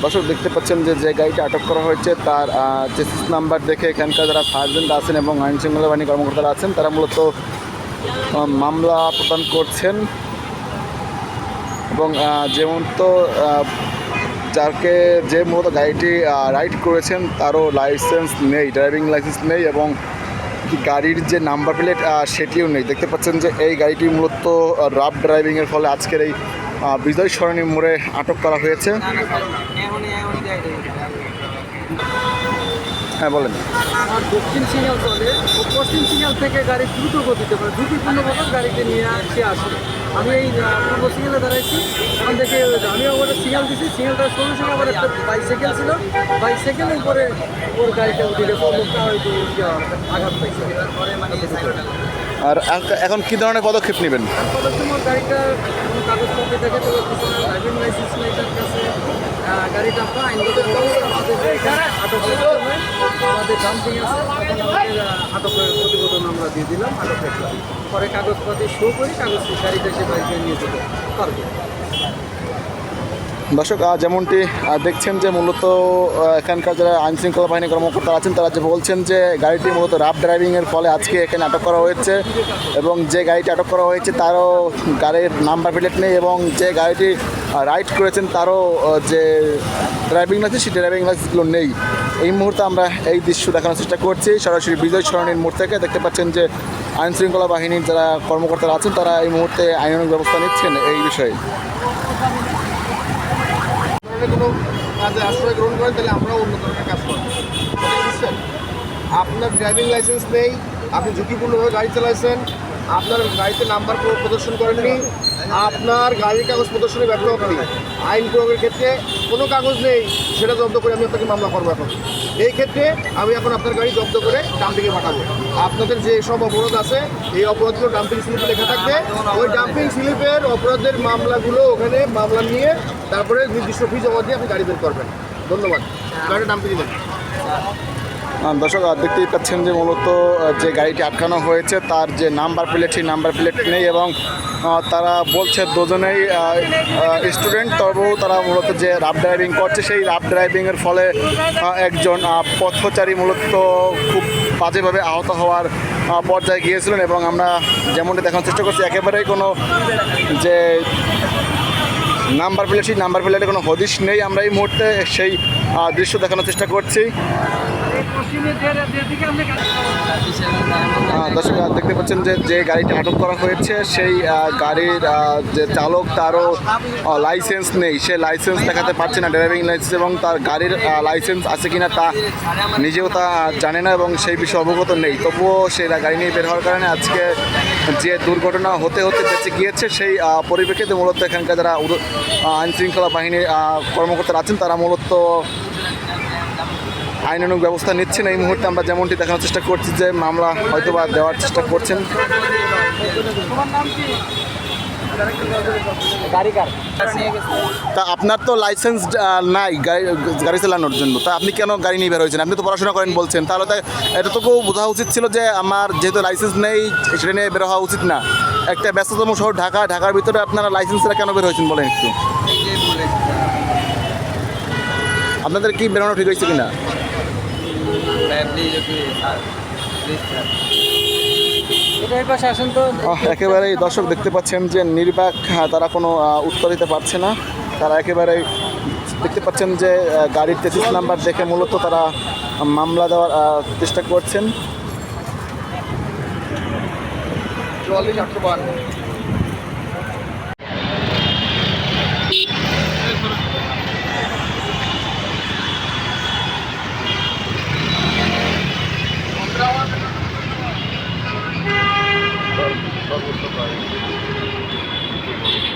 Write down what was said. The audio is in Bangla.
দর্শক দেখতে পাচ্ছেন যে গাড়িটা আটক করা হয়েছে তার চেসিস নাম্বার দেখে এখানকার যারা সার্জেন্ট আছেন এবং আইন শৃঙ্খলা বাহিনী কর্মকর্তারা আছেন তারা মূলত মামলা প্রদান করছেন। এবং যেমন তো যাকে যে মূলত গাড়িটি রাইড করেছেন তারও লাইসেন্স নেই, ড্রাইভিং লাইসেন্স নেই এবং গাড়ির যে নাম্বার প্লেট সেটিও নেই। দেখতে পাচ্ছেন যে এই গাড়িটি মূলত রাফ ড্রাইভিংয়ের ফলে আজকের এই বিজয় সরণি মোড়ে আটক করা হয়েছে। হ্যাঁ বলেন। আর দক্ষিণ সিগন্যাল চলে ও পশ্চিম সিগন্যাল থেকে গাড়ি দ্রুত গতিতে মানে ঝুঁকিপূর্ণভাবে গাড়িকে নিয়ে আসে। আমি এই পূর্ব সিগন্যালে দাঁড়াইছি, ওখান থেকে আমি ওর সিগন্যাল দিচ্ছি, সিগন্যালটা সঙ্গে সঙ্গে আবার একটা বাইসাইকেল ছিল, বাইসাইকেলের উপরে ওর গাড়িটা উঠে মুখটা হয়তো আঘাত পাইছে। আর এখন কী ধরনের পদক্ষেপ নেবেন? পদক্ষেপ ওর গাড়িটা কোনো কাগজপত্র থেকে তো ড্রাইভিং লাইসেন্স নেই তার কাছে, গাড়িটা আমরা আইনগত ব্যবস্থা আমাদের আটক আমাদের ডাম্পিং আছে, তখন আমাদের আটকের প্রতিবেদন আমরা দিয়ে দিলাম, আটকের পরে কাগজপত্র শো করি, কাগজ গাড়িটা সে বাইকে নিয়ে যেতে পারবে। দর্শক যেমনটি দেখছেন যে মূলত এখানকার যারা আইনশৃঙ্খলা বাহিনী কর্মকর্তা আছেন তারা যে বলছেন যে গাড়িটি মূলত রাফ ড্রাইভিংয়ের ফলে আজকে এখানে আটক করা হয়েছে এবং যে গাড়িটি আটক করা হয়েছে তারও গাড়ির নাম্বার প্লেট নেই এবং যে গাড়িটি রাইড করেছেন তারও যে ড্রাইভিং লাইসেন্স সেই ড্রাইভিং লাইসেন্সগুলো নেই। এই মুহূর্তে আমরা এই দৃশ্য দেখানোর চেষ্টা করছি সরাসরি বিজয় সরণির মোড় থেকে। দেখতে পাচ্ছেন যে আইনশৃঙ্খলা বাহিনীর যারা কর্মকর্তারা আছেন তারা এই মুহূর্তে আইনানুগ ব্যবস্থা নিচ্ছেন এই বিষয়ে। কোনো কাজে আশ্রয় গ্রহণ করেন তাহলে আমরাও অন্য ধরনের কাজ করব। বুঝছেন, আপনার ড্রাইভিং লাইসেন্স নেই, আপনি ঝুঁকিপূর্ণভাবে গাড়ি চালাইছেন, আপনার গাড়িতে নাম্বার প্রদর্শন করেননি, আপনার গাড়ির কাগজ প্রদর্শনে ব্যর্থ আপনি, আইন প্রয়োগের ক্ষেত্রে কোনো কাগজ নেই, সেটা জব্দ করে আমি আপনাকে মামলা করবো। এখন এই ক্ষেত্রে আমি এখন আপনার গাড়ি জব্দ করে ডাম্পিংয়ে পাঠাবো। আপনাদের যে সব অপরাধ আছে এই অপরাধগুলো ডাম্পিং স্লিপে লেখা থাকবে, ওই ডাম্পিং স্লিপের অপরাধের মামলাগুলো ওখানে মামলা নিয়ে তারপরে নির্দিষ্ট ফি জমা দিয়ে আপনি গাড়ি বের করবেন। ধন্যবাদ। গাড়িটা ডাম্পিং দেবেন। দর্শক দেখতেই পাচ্ছেন যে মূলত যে গাড়িটি আটকানো হয়েছে তার যে নাম্বার প্লেট সেই নাম্বার প্লেট নেই এবং তারা বলছে দুজনেই স্টুডেন্ট, তবুও তারা মূলত যে রাফ ড্রাইভিং করছে সেই রাফ ড্রাইভিংয়ের ফলে একজন পথচারী মূলত খুব বাজেভাবে আহত হওয়ার পর্যায়ে গিয়েছিলেন এবং আমরা যেমনটি দেখানোর চেষ্টা করছি একেবারেই কোনো যে নাম্বার প্লেট সেই নাম্বার প্লেটে কোনো হদিশ নেই। আমরা এই মুহূর্তে সেই দৃশ্য দেখানোর চেষ্টা করছি। দর্শক দেখতে পাচ্ছেন যে গাড়িটি আটক করা হয়েছে সেই গাড়ির যে চালক তারও লাইসেন্স নেই, সে লাইসেন্স দেখাতে পারছে না, ড্রাইভিং লাইসেন্স, এবং তার গাড়ির লাইসেন্স আছে কিনা তা নিজেও তা জানে না এবং সেই বিষয়ে অবগত নেই। তবুও সেই গাড়ি নিয়ে বের হওয়ার কারণে আজকে যে দুর্ঘটনা হতে বেঁচে গিয়েছে সেই পরিপ্রেক্ষিতে মূলত এখানকার যারা আইনশৃঙ্খলা বাহিনীর কর্মকর্তারা আছেন তারা মূলত আইনানুগ ব্যবস্থা নিচ্ছেন। এই মুহূর্তে আমরা যেমনটি দেখানোর চেষ্টা করছি যে মামলা হয়তোবা দেওয়ার চেষ্টা করছেন। তা আপনার তো লাইসেন্স নাই গাড়ি চালানোর জন্য, তা আপনি কেন গাড়ি নিয়ে বের হয়েছেন? আপনি তো পড়াশোনা করেন বলছেন, তাহলে তো এতটুকু বোঝা উচিত ছিল যে আমার যেহেতু লাইসেন্স নেই সেটা নিয়ে বের হওয়া উচিত না। একটা ব্যস্ততম শহর ঢাকার ভিতরে আপনারা লাইসেন্সটা কেন বের হয়েছেন বলেন একটু? আপনাদের কি বেরোনো ঠিক হয়েছে কিনা? একেবারেই দর্শক দেখতে পাচ্ছেন যে নির্বাক, তারা কোনো উত্তর দিতে পারছে না। তারা একেবারেই দেখতে পাচ্ছেন যে গাড়ির চেসিস নাম্বার দেখে মূলত তারা মামলা দেওয়ার চেষ্টা করছেন।